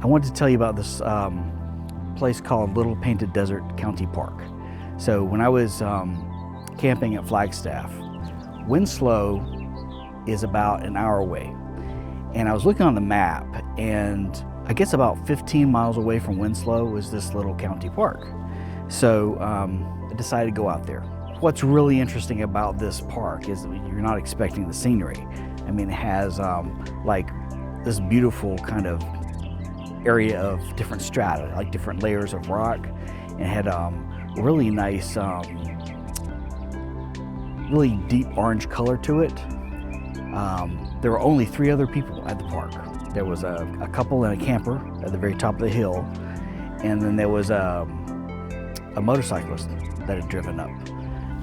I wanted to tell you about this place called Little Painted Desert County Park. So when I was camping at Flagstaff, Winslow is about an hour away. And I was looking on the map, and I guess about 15 miles away from Winslow was this little county park. So I decided to go out there. What's really interesting about this park is that you're not expecting the scenery. I mean, it has like this beautiful kind of area of different strata, like different layers of rock. And it had really nice, really deep orange color to it. There were only 3 other people at the park. There was a couple in a camper at the very top of the hill, and then there was a motorcyclist that had driven up.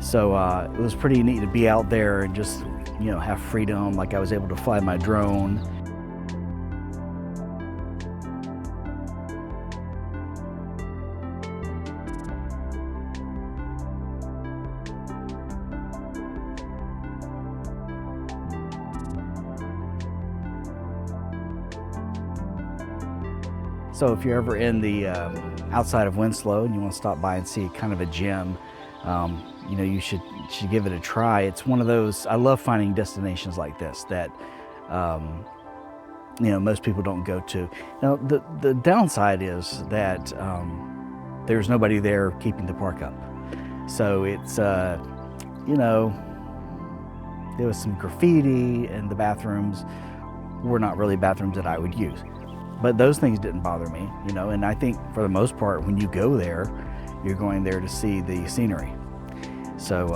So it was pretty neat to be out there and just, you know, have freedom. Like I was able to fly my drone. So if you're ever in the outside of Winslow and you want to stop by and see kind of a gem, you know, you should give it a try. It's one of those, I love finding destinations like this that, you know, most people don't go to. Now, the downside is that there's nobody there keeping the park up. So it's, you know, there was some graffiti, and the bathrooms were not really bathrooms that I would use. But those things didn't bother me, you know, and I think for the most part, when you go there, you're going there to see the scenery. So,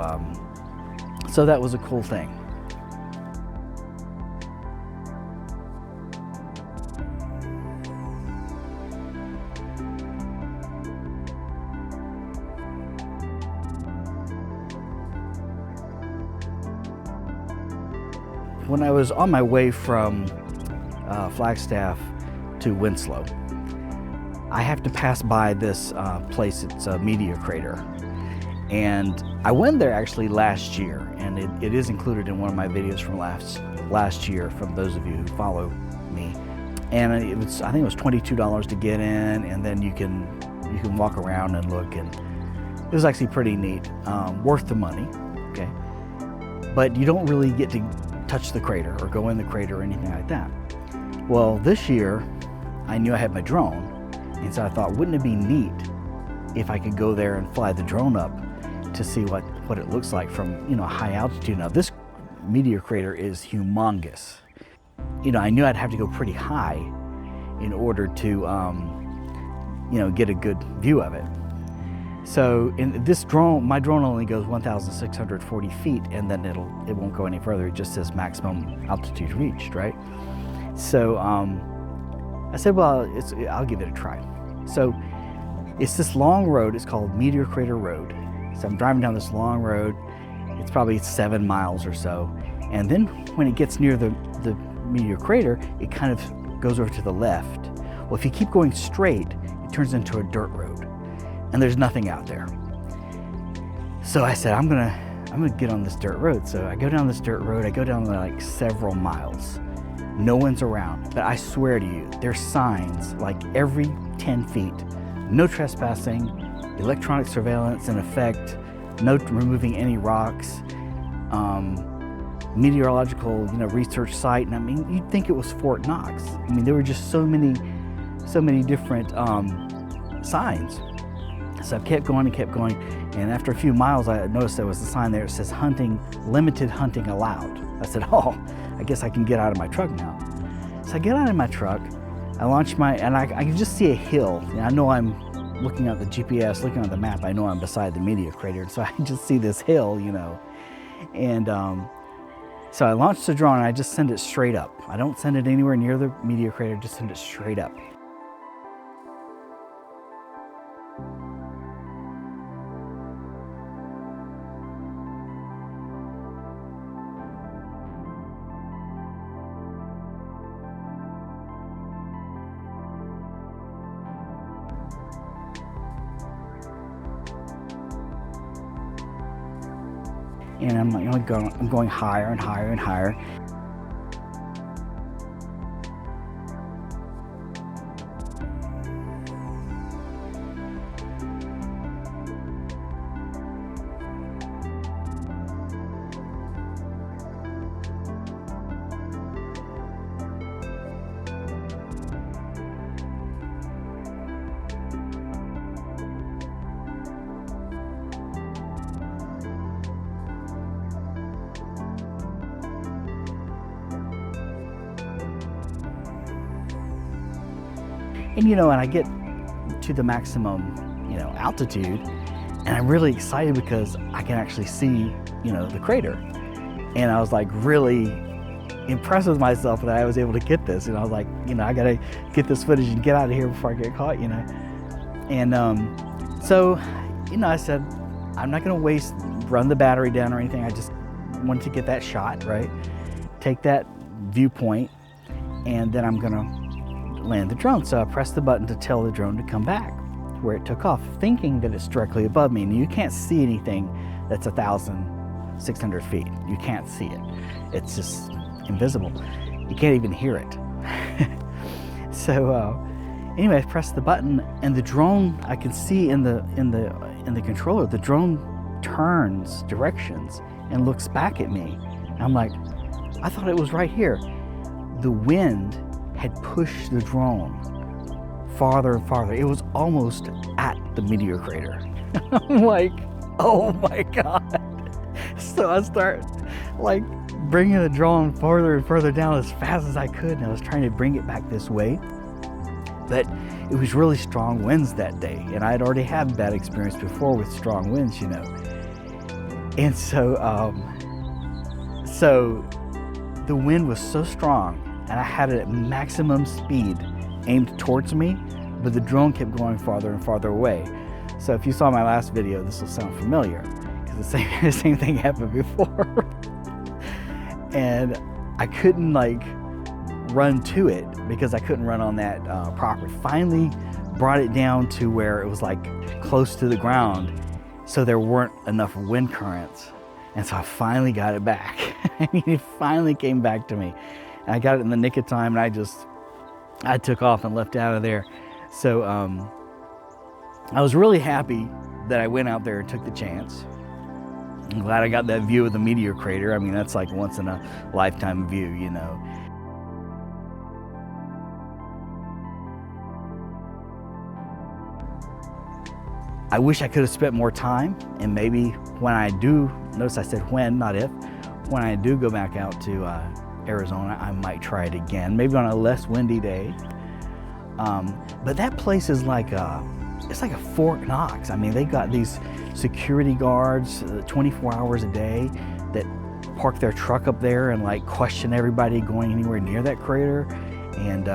so that was a cool thing. When I was on my way from Flagstaff to Winslow, I have to pass by this place. It's a meteor crater, and I went there actually last year, and it is included in one of my videos from last year, from those of you who follow me. And I think it was $22 to get in, and then you can walk around and look, and it was actually pretty neat, worth the money. Okay, but you don't really get to touch the crater or go in the crater or anything like that. Well, this year I knew I had my drone, and so I thought, wouldn't it be neat if I could go there and fly the drone up to see what it looks like from, you know, high altitude. Now, this meteor crater is humongous. You know, I knew I'd have to go pretty high in order to, you know, get a good view of it. So in this drone, my drone only goes 1,640 feet, and then it won't go any further. It just says maximum altitude reached, right? So I said, well, I'll give it a try. So it's this long road. It's called Meteor Crater Road. So I'm driving down this long road. It's probably 7 miles or so. And then when it gets near the meteor crater, it kind of goes over to the left. Well, if you keep going straight, it turns into a dirt road, and there's nothing out there. So I said, I'm gonna get on this dirt road. So I go down this dirt road. I go down like several miles. No one's around, but I swear to you, there's signs like every 10 feet. No trespassing, electronic surveillance in effect, no removing any rocks, meteorological, you know, research site. And I mean, you'd think it was Fort Knox. I mean, there were just so many different signs. So I kept going and kept going, and after a few miles, I noticed there was a sign there that says limited hunting allowed. I said, oh, I guess I can get out of my truck now. So I get out of my truck, I launch and I can just see a hill. And I know I'm looking at the GPS, looking at the map, I know I'm beside the meteor crater, so I just see this hill, you know. And so I launched the drone, and I just send it straight up. I don't send it anywhere near the meteor crater, just send it straight up. And I'm going higher and higher and higher. And and I get to the maximum, altitude, and I'm really excited because I can actually see, the crater. And I was like really impressed with myself that I was able to get this. And I was like, I gotta get this footage and get out of here before I get caught, And so, I said, I'm not gonna run the battery down or anything. I just wanted to get that shot, right? Take that viewpoint, and then I'm gonna land the drone. So I pressed the button to tell the drone to come back where it took off, thinking that it's directly above me. And you can't see anything that's 1,600 feet. You can't see it. It's just invisible. You can't even hear it. So anyway, I pressed the button, and the drone, I can see in the controller, the drone turns directions and looks back at me. And I'm like, I thought it was right here. The wind had pushed the drone farther and farther. It was almost at the meteor crater. I'm like, oh my God. So I start like bringing the drone further and further down as fast as I could, and I was trying to bring it back this way. But it was really strong winds that day, and I had already had bad experience before with strong winds, And so, the wind was so strong, and I had it at maximum speed aimed towards me, but the drone kept going farther and farther away. So if you saw my last video, this will sound familiar, because the same thing happened before. And I couldn't run to it because I couldn't run on that property. Finally brought it down to where it was close to the ground, so there weren't enough wind currents. And so I finally got it back. It finally came back to me. And I got it in the nick of time, and I took off and left out of there. So I was really happy that I went out there and took the chance. I'm glad I got that view of the meteor crater. I mean, that's like once in a lifetime view, I wish I could have spent more time, and maybe when I do, notice I said when, not if, when I do go back out to Arizona, I might try it again, maybe on a less windy day. But that place is it's like a Fort Knox. I mean, they got these security guards 24 hours a day that park their truck up there and question everybody going anywhere near that crater. And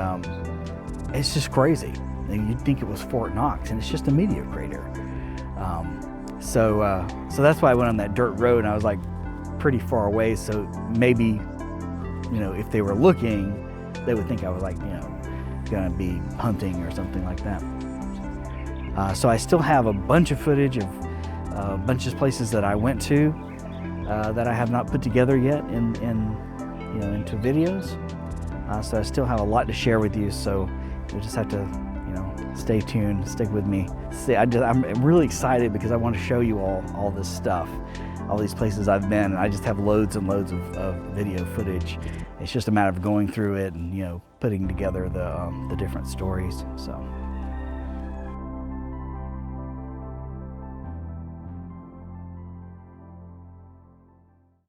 it's just crazy. And you'd think it was Fort Knox, and it's just a meteor crater. So that's why I went on that dirt road, and I was pretty far away. So maybe, if they were looking, they would think I was gonna be hunting or something like that. So I still have a bunch of footage of a bunch of places that I went to that I have not put together yet into videos. So I still have a lot to share with you. So you'll just have to stay tuned, stick with me. See, I'm really excited because I want to show you all this stuff, all these places I've been, and I just have loads and loads of video footage. It's just a matter of going through it and putting together the different stories. So.